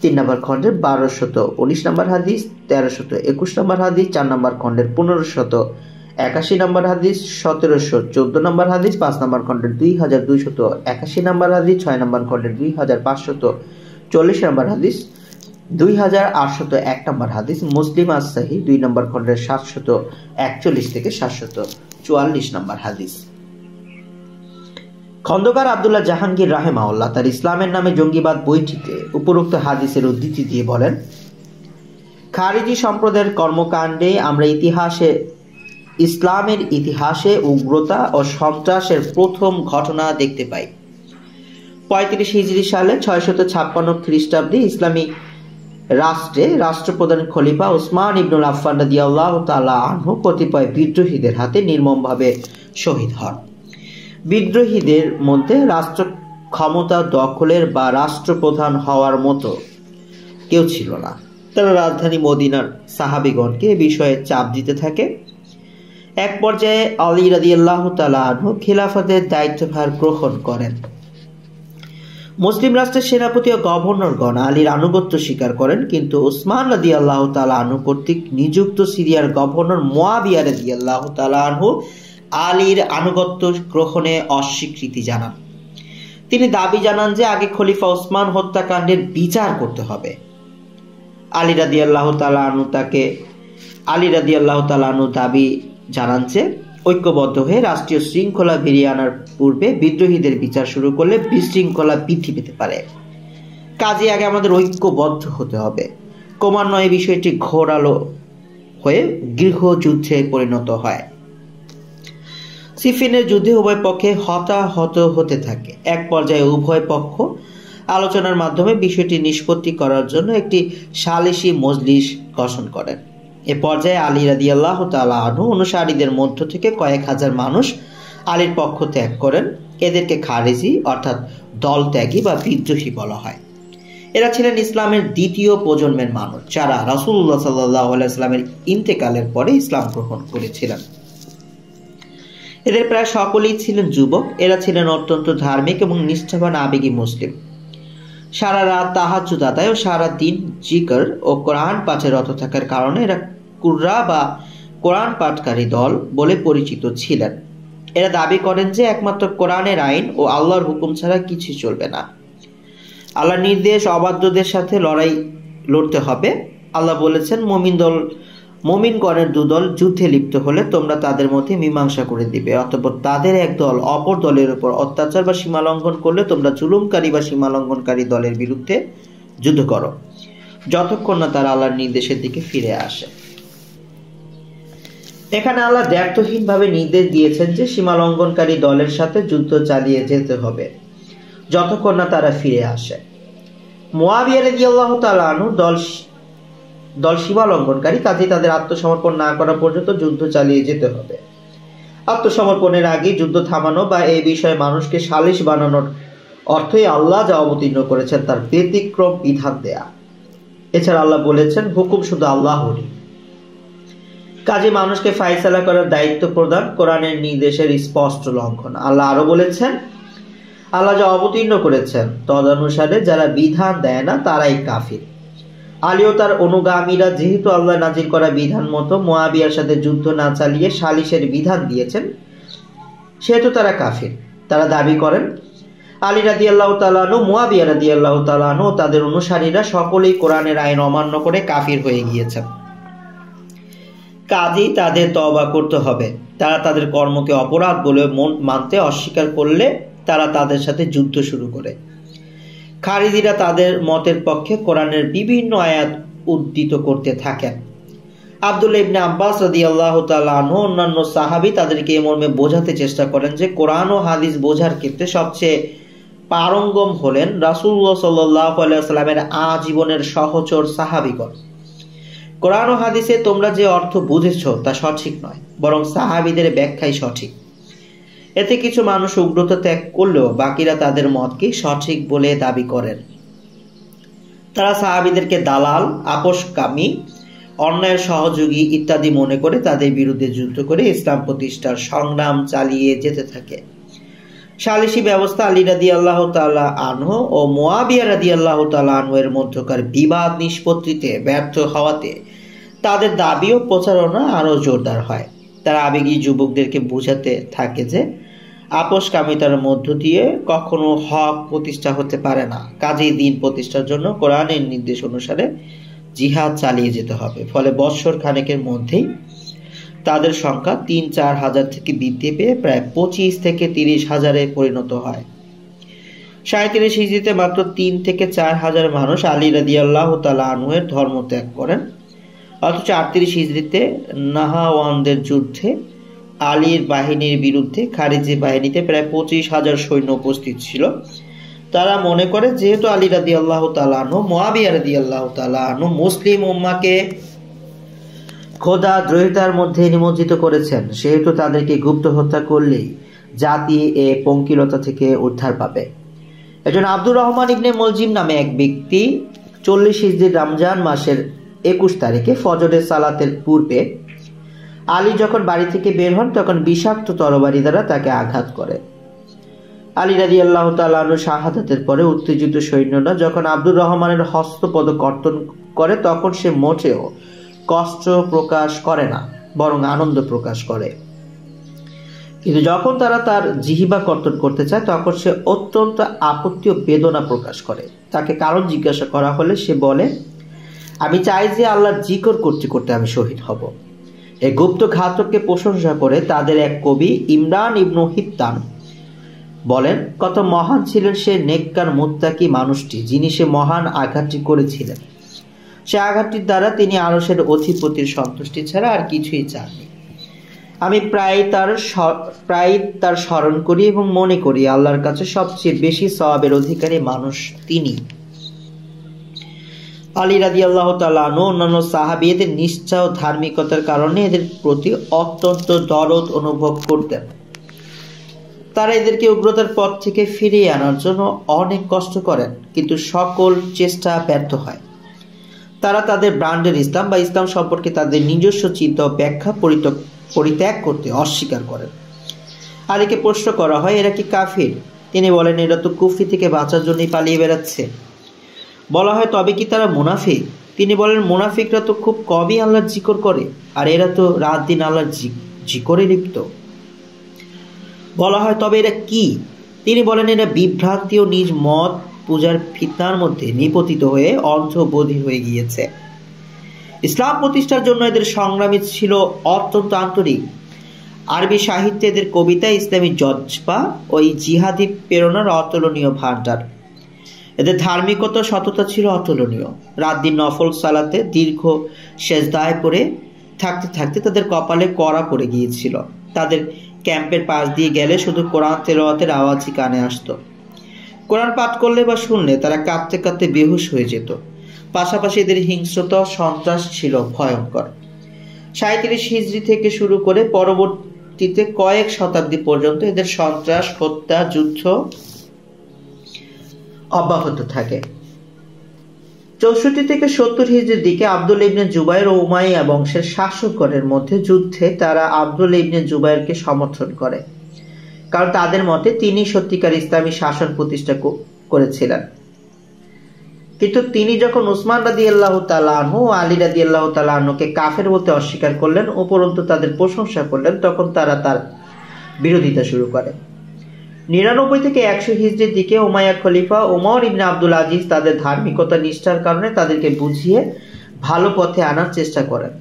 3 নম্বর খণ্ডের 1219 নম্বর হাদিস, 1321 নম্বর হাদিস, 4 নম্বর খণ্ডের 1581 নম্বর হাদিস, 1714 নম্বর হাদিস, 5 নম্বর খণ্ডের 2281 নম্বর হাদিস, 6 নম্বর খণ্ডের 2540 নম্বর হাদিস, 2801 নম্বর হাদিস, মুসলিম as-সহিহ 2 নম্বর খণ্ডের 741 থেকে 744 নম্বর হাদিস। খন্দকার আব্দুল্লাহ জাহাঙ্গীর রাহেমাহুল্লাহ তার ইসলামের নামে জঙ্গিবাদ বইটিতে উপরোক্ত হাদিসের উদ্ধৃতি দিয়ে বলেন, খারিজি সম্প্রদায়ের কর্মকাণ্ডে আমরা ইসলামের ইতিহাসে উগ্রতা ও সন্ত্রাসের প্রথম ঘটনা দেখতে পাই। 35 হিজরি সালে 656 খ্রিস্টাব্দে ইসলামী রাষ্ট্রে রাষ্ট্রপ্রধান খলিফা উসমান ইবনুল আফফান রাদিয়াল্লাহু তাআলা আনহু কতিপয় বিদ্রোহীদের হাতে নির্মমভাবে শহীদ হন। বিদ্রোহীদের মধ্যে রাষ্ট্র ক্ষমতা দখলের বা রাষ্ট্রপ্রধান হওয়ার মতো কেউ ছিল না। তারা রাজধানী মদিনার সাহাবীগণকে এ বিষয়ে চাপ দিতে থাকে। এক পর্যায়ে আলী রাদিয়াল্লাহু তাআলা আনহু খিলাফতের দায়িত্বভার গ্রহণ করেন। মুসলিম রাষ্ট্রের সেনাপতি ও গভর্নরগণ আলীর আনুগত্য স্বীকার করেন, কিন্তু উসমান রাদিয়াল্লাহু তাআলা আনহু কর্তৃক নিযুক্ত সিরিয়ার গভর্নর মুয়াবিয়া রাদিয়াল্লাহু তাআলা আনহু আলীর আনুগত্য গ্রহণে অস্বীকৃতি জানান। তিনি দাবি জানান যে আগে খলিফা ওসমান হত্যাকাণ্ডের বিচার করতে হবে। আলী রাদিয়াল্লাহু তাআলা আনহু দাবি জানান যে ঐক্যবদ্ধ হয়ে রাষ্ট্রীয় শৃঙ্খলা ফিরিয়ে আনার পূর্বে বিদ্রোহীদের বিচার শুরু করলে বিশৃঙ্খলা বৃদ্ধি পেতে পারে। কাজে আগে আমাদের ঐক্যবদ্ধ হতে হবে। ক্রমান্বয়ে বিষয়টি ঘোরালো হয়ে গৃহযুদ্ধে পরিণত হয়। সিফিনের যুদ্ধে উভয় পক্ষে হতাহত হতে থাকে। এক পর্যায়ে উভয় পক্ষ আলোচনার মাধ্যমে বিষয়টি নিষ্পত্তি করার জন্য একটি সালিসি মজলিস গঠন করেন। এ পর্যায়ে আলী রাদিয়াল্লাহু তাআলা আনহু অনুসারীদের মধ্য থেকে কয়েক হাজার মানুষ আলীর পক্ষ ত্যাগ করেন। এদেরকে খারিজি অর্থাৎ দল ত্যাগী বা বিদ্রোহী বলা হয়। এরা ছিলেন ইসলামের দ্বিতীয় প্রজন্মের মানুষ, যারা রাসূলুল্লাহ সাল্লাল্লাহু আলাইহি ওয়াসাল্লামের ইন্তেকালের পরে ইসলাম গ্রহণ করেছিলেন। এদের প্রায় সকলেই ছিলেন যুবক। এরা ছিলেন অত্যন্ত ধার্মিক এবং নিষ্ঠাবান আবেগী মুসলিম। সারা রাত তাহাজ্জুদ আদায় ও সারা দিন জিকির ও কোরআন পাঠে রত থাকার কারণে এরা কুররা বা কোরআন পাঠকারী দল বলে পরিচিত ছিলেন। এরা দাবি করেন যে একমাত্র কোরআনের আইন ও আল্লাহর হুকুম ছাড়া কিছু চলবে না। আল্লাহর নির্দেশ অবাধ্যদের সাথে লড়তে হবে। আল্লাহ বলেছেন, মুমিনগণের দুদল যুদ্ধে লিপ্ত হলে তোমরা তাদের মধ্যে মীমাংসা করে দিবে। অতঃপর তাদের এক দল অপর দলের উপর অত্যাচার বা সীমা লঙ্ঘন করলে তোমরা জুলুমকারী বা সীমা লঙ্ঘনকারী দলের বিরুদ্ধে যুদ্ধ করো, যতক্ষণ না তারা আল্লাহর নির্দেশের দিকে ফিরে আসে। এখানে আল্লাহ দ্ব্যর্থহীনভাবে নির্দেশ দিয়েছেন যে সীমা লঙ্ঘনকারী দলের সাথে যুদ্ধ চালিয়ে যেতে হবে যতক্ষণ না তারা ফিরে আসে। মুয়াবিয়া রাদিয়াল্লাহু তাআলা আনহু দল সীমা লঙ্ঘনকারী, কাজেই তাদের আত্মসমর্পণ না করা পর্যন্ত যুদ্ধ চালিয়ে যেতে হবে। আত্মসমর্পণের আগে যুদ্ধ থামানো বা এই বিষয়ে মানুষকে সালিশ বানানোর অর্থই আল্লাহ যা অবতীর্ণ করেছেন তার ব্যতিক্রম বিধান দেয়া। এছাড়া আল্লাহ বলেছেন, হুকুম শুধু আল্লাহরই। কাজে মানুষকে ফায়সালা করার দায়িত্ব প্রদান কোরআনের নির্দেশের স্পষ্ট লঙ্ঘন। আল্লাহ আরো বলেছেন, আল্লাহ যা অবতীর্ণ করেছেন তদনুসারে যারা বিধান দেয় না তারাই কাফির। আলী ও তার অনুগামীরা যেহেতু আল্লাহ নাজিল করা বিধান মতো মুয়াবিয়ার সাথে যুদ্ধ না চালিয়ে সালিশের বিধান দিয়েছেন, সেহেতু তারা কাফির। তারা দাবি করেন আলী রাদিয়াল্লাহু তাআলা আনহু, মুয়াবিয়া রাদিয়াল্লাহু তাআলা আনহু ও তাদের অনুসারীরা সকলেই কোরআনের আইন অমান্য করে কাফির হয়ে গিয়েছেন। কাজেই তাদের তওবা করতে হবে। তারা তাদের কর্মকে অপরাধ বলে মানতে অস্বীকার করলে তারা তাদের সাথে যুদ্ধ শুরু করে। খারিজিরা তাদের মতের পক্ষে কোরআনের বিভিন্ন আয়াত উদ্ধৃত করতে থাকেন। আব্দুল্লাহ ইবনে আব্বাস রাদিয়াল্লাহু তাআলা আনহু অন্যান্য সাহাবী তাদেরকে এই মর্মে বোঝাতে চেষ্টা করেন যে কোরআন ও হাদিস বোঝার ক্ষেত্রে সবচেয়ে পারঙ্গম হলেন রাসূলুল্লাহ সাল্লাল্লাহু আলাইহি ওয়াসাল্লামের আজীবনের সহচর সাহাবীগণ। কোরআন ও হাদিসে তোমরা যে অর্থ বুঝেছ তা সঠিক নয়, বরং সাহাবীদের ব্যাখ্যাই সঠিক। এতে কিছু মানুষ উগ্রতা ত্যাগ করলেও বাকিরা তাদের মতকে সঠিক বলে দাবি করেন। তারা সাহাবীদেরকে দালাল, আপোষকামী অন্যায়ের সহযোগী ইত্যাদি মনে করে তাদের বিরুদ্ধে যুদ্ধ করে ইসলাম প্রতিষ্ঠার সংগ্রাম চালিয়ে যেতে থাকে। সালিসি ব্যবস্থা আলী রাদিয়াল্লাহু তাআলা আনহু ও মুয়াবিয়া রাদিয়াল্লাহু তাআলা আনহু এর মধ্যকার বিবাদ নিষ্পত্তিতে ব্যর্থ হওয়াতে তাদের দাবি ও প্রচারণা আরো জোরদার হয়। তারা আবেগী যুবকদেরকে বোঝাতে থাকে যে আপোষকামিতার মধ্য দিয়ে কখনো হক প্রতিষ্ঠা হতে পারে না, কাজেই দিন প্রতিষ্ঠার জন্য কোরআনের নির্দেশ অনুসারে জিহাদ চালিয়ে যেতে হবে। ফলে বৎসর খানেকের মধ্যেই তাদের সংখ্যা ৩-৪ হাজার থেকে বৃদ্ধি পেয়ে প্রায় ২৫ থেকে ৩০ হাজারে পরিণত হয়। ৩৭ হিজরিতে মাত্র ৩ থেকে ৪ হাজার মানুষ আলী রাদিয়াল্লাহু তাআলা আনহু এর ধর্ম ত্যাগ করেন, অথচ ৩৮ হিজরিতে নাহাওয়ানদের যুদ্ধে আলীর বাহিনীর বিরুদ্ধে খারিজি বাহিনীতে প্রায় ২৫,০০০ সৈন্য উপস্থিত ছিল। তারা মনে করে যেহেতু আলী রাদিয়াল্লাহু তাআলা আনহু মুয়াবিয়া রাদিয়াল্লাহু তাআলা আনহু মুসলিম উম্মাহকে খোদা দ্রোহিতার মধ্যে নিমজ্জিত করেছেন, সেহেতু তাদেরকে গুপ্ত হত্যা করলেই জাতি এ পঙ্কিলতা থেকে উদ্ধার পাবে। একজন আব্দুর রহমান ইবনে মুলজিম নামে এক ব্যক্তি ৪০ হিজরির রমজান মাসের ২১ তারিখে ফজরের সালাতের পূর্বে আলী যখন বাড়ি থেকে বের হন তখন বিষাক্ত তরবারি দ্বারা তাকে আঘাত করে। আলী রাদিয়াল্লাহু তাআলা আনহু শাহাদাতের পরে উত্তেজিত সৈন্যরা যখন আব্দুর রহমানের হস্তপদ কর্তন করে তখন সে মোটেও কষ্ট প্রকাশ করে না, বরং আনন্দ প্রকাশ করে। কিন্তু যখন তারা তার জিহ্বা কর্তন করতে চায় তখন সে অত্যন্ত আপত্তি ও বেদনা প্রকাশ করে। তাকে কারণ জিজ্ঞাসা করা হলে সে বলে, আমি চাই যে আল্লাহর জিকর করতে করতে আমি শহীদ হব। এই গুপ্ত ঘাতককে প্রশংসা করে তাদের এক কবি ইমরান ইবনু হিত্তান বলেন, কত মহান ছিলেন সে নেককার মুত্তাকি মানুষটি, যিনি সে মহান আঘাতটি করেছিলেন। সে আঘাতটির দ্বারা তিনি আরশের অধিপতির সন্তুষ্টি ছাড়া আর কিছুই চাননি। আমি প্রায় তার স্মরণ করি এবং মনে করি আল্লাহর কাছে সবচেয়ে বেশি সওয়াবের অধিকারী মানুষ তিনি। আলী রাদিয়াল্লাহু তাআলা আনহু অন্যান্য সাহাবীদের নিষ্ঠা ও ধার্মিকতার কারণে এদের প্রতি অত্যন্ত দরদ অনুভব করতেন। তারা এদেরকে উগ্রতার পথ থেকে ফিরিয়ে আনার জন্য অনেক কষ্ট করেন, কিন্তু সকল চেষ্টা ব্যর্থ হয়। তারা তাদের ব্র্যান্ডের ইসলাম বা ইসলাম সম্পর্কে তাদের নিজস্ব চিন্তা ও ব্যাখ্যা পরিত্যাগ করতে অস্বীকার করেন। আলীকে প্রশ্ন করা হয়, এরা কি কাফির? তিনি বলেন, এরা তো কুফরি থেকে বাঁচার জন্যই পালিয়ে বেড়াচ্ছে। বলা হয়, তবে কি তারা মুনাফিক? তিনি বলেন, মুনাফিকরা তো খুব কমই আল্লাহর জিকর করে, আর এরা তো রাত দিন আল্লাহর জিকরে লিপ্ত। বলা হয়, তবে এরা কি? তিনি বলেন, এরা বিভ্রান্তি ও নিজ মত পূজার ফিতনার মধ্যে নিপতিত হয়ে অন্ধ বধির হয়ে গিয়েছে। ইসলাম প্রতিষ্ঠার জন্য এদের সংগ্রামী ছিল অত্যন্ত আন্তরিক। আরবি সাহিত্যে এদের কবিতা ইসলামী জজবা ও জিহাদি প্রেরণার অতুলনীয় ভাণ্ডার। এদের ধার্মিকতা সততা ছিল অতুলনীয়। রাত দিন নফল সালাতে দীর্ঘ সেজদায় পড়ে থাকতে থাকতে তাদের কপালে কড়া পড়ে গিয়েছিল। তাদের ক্যাম্পের পাশ দিয়ে গেলে শুধু কোরআন তেলাওয়াতের আওয়াজই কানে আসতো। কোরআন পাঠ করলে বা শুনলে তারা কাঁদতে কাঁদতে বেহুশ হয়ে যেত। পাশাপাশি এদের হিংস্রতা সন্ত্রাস ছিল ভয়ঙ্কর। ৩৭ হিজরি থেকে শুরু করে পরবর্তীতে কয়েক শতাব্দী পর্যন্ত এদের সন্ত্রাস, হত্যা, যুদ্ধ অব্যাহত থাকে। ৬৪ থেকে ৭০ হিজরির দিকে আব্দুল ইবনে জুবাইর ও উমাইয়া বংশের শাসকগণের মধ্যে যুদ্ধে তারা আব্দুল ইবনে জুবাইরকে সমর্থন করে, কারণ তাদের মতে তিনি সত্যিকার ইসলামী শাসন প্রতিষ্ঠা করেছিলেন। কিন্তু তিনি যখন উসমান রাদিয়াল্লাহু তাআলা আনহু ও আলী রাদিয়াল্লাহু তাআলা আনহুকে কাফের বলতে অস্বীকার করলেন, উপরন্তু তাদের প্রশংসা করলেন, তখন তারা তার বিরোধিতা শুরু করে। ৯৯ থেকে ১০০ হিজরির দিকে উমাইয়া খলিফা ওমর ইবনে আব্দুল আজিজ তাদের ধার্মিকতা নিষ্ঠার কারণে তাদেরকে বুঝিয়ে ভালো পথে আনার চেষ্টা করেন।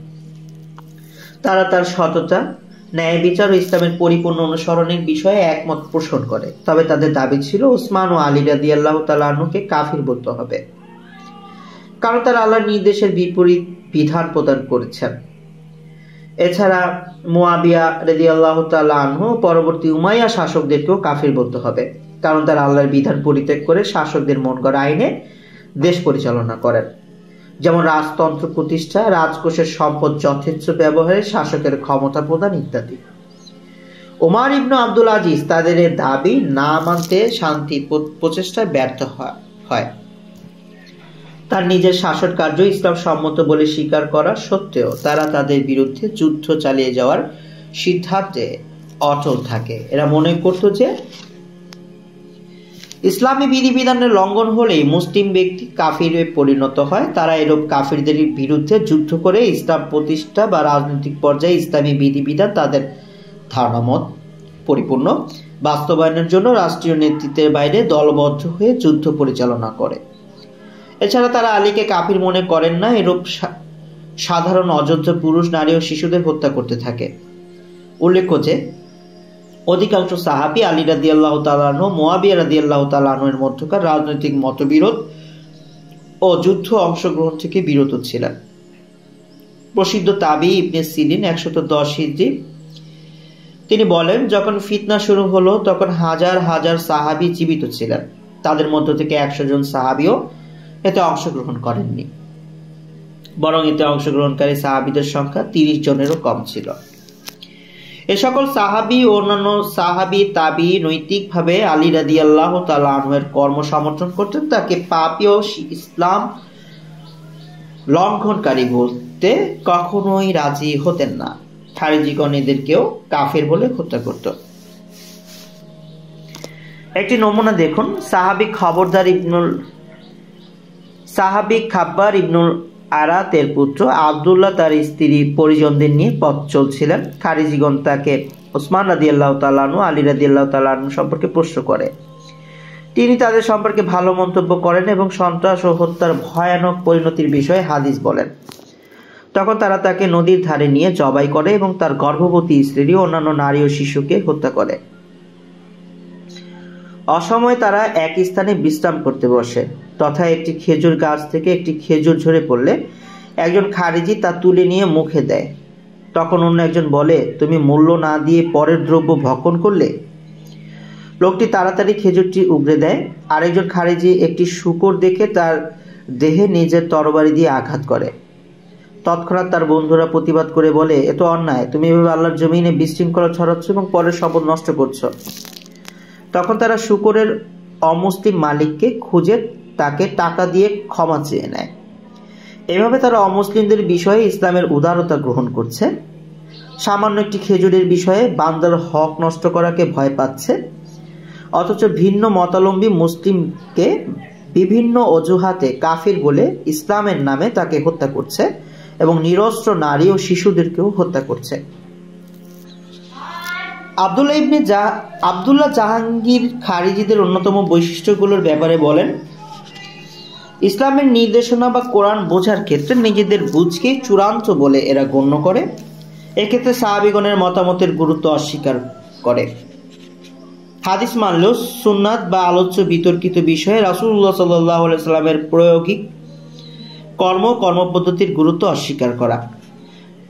তারা তার সততা, ন্যায় বিচার ও ইসলামের পরিপূর্ণ অনুসরণের বিষয়ে একমত পোষণ করে। তবে তাদের দাবি ছিল উসমান ও আলী রাদিয়াল্লাহু তাআলা আনহুকে কাফির বলতে হবে, কারণ তারা আল্লাহর নির্দেশের বিপরীত বিধান প্রদান করেছেন। এছাড়া মুয়াবিয়া রাদিয়াল্লাহু তাআলা আনহু পরবর্তী উমাইয়া শাসকদেরকেও কাফির বলতে হবে, কারণ তারা আল্লাহর বিধান পরিত্যাগ করে শাসকদের মন গড়া আইনে দেশ পরিচালনা করেন, যেমন রাজতন্ত্র প্রতিষ্ঠা, রাজকোষের সম্পদ যথেচ্ছ ব্যবহারে শাসকের ক্ষমতা প্রদান ইত্যাদি। ওমর ইবনে আব্দুল আজিজ তাদের দাবি না মানতে শান্তি প্রচেষ্টায় ব্যর্থ হয়। তার নিজের শাসন কার্য ইসলাম সম্মত বলে স্বীকার করা সত্ত্বেও তারা তাদের বিরুদ্ধে যুদ্ধ চালিয়ে যাওয়ার সিদ্ধান্তে অটল থাকে। এরা মনে করত যে ইসলামী বিধিবিধানের লঙ্ঘন হলেই মুসলিম ব্যক্তি কাফিরে পরিণত হয়। তারা এরূপ কাফিরদের বিরুদ্ধে যুদ্ধ করে ইসলাম প্রতিষ্ঠা বা রাজনৈতিক পর্যায়ে ইসলামী বিধিবিধান তাদের ধারণামত পরিপূর্ণ বাস্তবায়নের জন্য রাষ্ট্রীয় নেতৃত্বের বাইরে দলবদ্ধ হয়ে যুদ্ধ পরিচালনা করে। এছাড়া তারা আলীকে কাফির মনে করেন না। এরূপ সাধারণ অযোগ্য পুরুষ, নারী ও শিশুদের হত্যা করতে থাকে। উল্লেখ্য যে অধিকাংশ সাহাবী আলী রাদিয়াল্লাহু তাআলা আনহু, মুয়াবিয়া রাদিয়াল্লাহু তাআলা আনহু এর মধ্যকার রাজনৈতিক মতবিরোধ ও যুদ্ধ অংশগ্রহণ থেকে বিরত ছিলেন। প্রসিদ্ধ তাবি ইবনে সিরিন 110 হিজরি তিনি বলেন, যখন ফিতনা শুরু হলো তখন হাজার হাজার সাহাবী জীবিত ছিলেন। তাদের মধ্য থেকে 100 জন সাহাবীও এতে অংশগ্রহণ করেননি, বরং এতে অংশগ্রহণকারী সাহাবীদের সংখ্যা 30 জনেরও কম ছিল। এ সকল সাহাবী ও অন্যান্য সাহাবী তাবি নৈতিকভাবে আলী রাদিয়াল্লাহু তাআলা আনহু এর কর্ম সমর্থন করতেন। তাকে পাপী ও ইসলাম লঙ্ঘনকারী বলতে কখনোই রাজি হতেন না। খারিজিগণ এদেরকেও কাফের বলে হত্যা করত। একটি নমুনা দেখুন। সাহাবী খাব্বার ইবনুল আরাতের পুত্র আব্দুল্লাহ তার স্ত্রী পরিজনদের নিয়ে পথ চলছিলেন। খারিজিগণ তাকে ওসমান রাদিয়াল্লাহু তাআলা আনহু, আলী রাদিয়াল্লাহু তাআলা আনহু সম্পর্কে প্রশ্ন করে। তিনি তাদের সম্পর্কে ভালো মন্তব্য করেন এবং সন্ত্রাস ও হত্যার ভয়ানক পরিণতির বিষয়ে হাদিস বলেন। তখন তারা তাকে নদীর ধারে নিয়ে জবাই করে এবং তার গর্ভবতী স্ত্রী ও অন্যান্য নারী ও শিশুকে হত্যা করে। অসময়ে তারা এক স্থানে বিশ্রাম করতে বসে। তথা একটি খেজুর গাছ থেকে একটি খেজুর ঝরে পড়লে একজন খারিজি তা তুলে নিয়ে মুখে দেয়। তখন অন্য একজন বলে, তুমি মূল্য না দিয়ে পরের দ্রব্য ভক্ষণ করলে। লোকটি তাড়াতাড়ি খেজুরটি উগড়ে দেয়। আরেকজন খারিজি একটি শূকর দেখে তার দেহে নিজের তরবারি দিয়ে আঘাত করে। তৎক্ষণাৎ তার বন্ধুরা প্রতিবাদ করে বলে, এ তো অন্যায়, তুমি এভাবে আল্লাহর জমিনে বিশৃঙ্খলা ছড়াচ্ছ এবং পরের সম্পদ নষ্ট করছো। তখন তারা শূকরের অমুসলিম মালিককে খুঁজে তাকে টাকা দিয়ে ক্ষমা চেয়ে নেয়। এভাবে তারা অমুসলিমদের বিষয়ে ইসলামের উদারতা গ্রহণ করছে। সামান্য একটি খেজুরের বিষয়ে বান্দার হক নষ্ট করাকে ভয় পাচ্ছে, অথচ ভিন্ন মতাবলম্বী মুসলিমকে বিভিন্ন অজুহাতে কাফির বলে ইসলামের নামে তাকে হত্যা করছে এবং নিরস্ত্র নারী ও শিশুদেরকেও হত্যা করছে। আব্দুল্লাহ জাহাঙ্গীর খারিজিদের অন্যতম বৈশিষ্ট্যগুলোর ব্যাপারে বলেন, ইসলামের নির্দেশনা বা কোরআন বোঝার ক্ষেত্রে নিজেদের বুঝকে চূড়ান্ত বলে এরা গণ্য করে। এক্ষেত্রে সাহাবীগণের মতামতের গুরুত্ব অস্বীকার করে। হাদিস মানলেও সুন্নাত বা আলোচ্য বিতর্কিত বিষয়ে রাসূলুল্লাহ সাল্লাল্লাহু আলাইহি ওয়াসাল্লামের প্রায়োগিক কর্মপদ্ধতির গুরুত্ব অস্বীকার করা।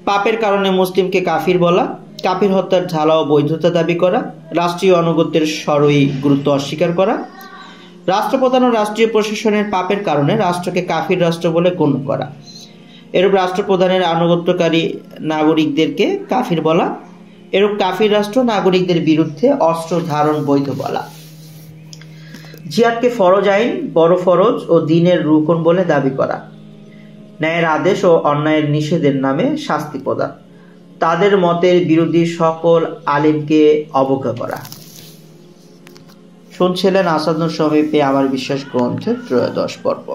পাপের কারণে মুসলিমকে কাফির বলা, কাফির হত্যার ঝালা ও বৈধতা দাবি করা, রাষ্ট্রীয় আনুগত্যের সরই গুরুত্ব অস্বীকার করা, রাষ্ট্রপ্রধান ও রাষ্ট্রীয় প্রশাসনের পাপের কারণে রাষ্ট্রকে কাফির রাষ্ট্র বলে গণ্য করা, এরূপ রাষ্ট্রপ্রধানের আনুগত্যকারী নাগরিকদেরকে কাফির বলা, এরূপ কাফির রাষ্ট্র নাগরিকদের বিরুদ্ধে অস্ত্র ধারণ বৈধ বলা, জিহাদকে ফরজ আইন, বড় ফরজ ও দ্বীনের রুকন বলে দাবি করা, ন্যায়ের আদেশ ও অন্যায়ের নিষেধের নামে শাস্তি প্রদান, তাদের মতের বিরোধী সকল আলেমকে অবজ্ঞা করা। শুনছিলেন আসাদ নূর সমীপে আমার বিশ্বাস গ্রন্থের 13 পর্ব।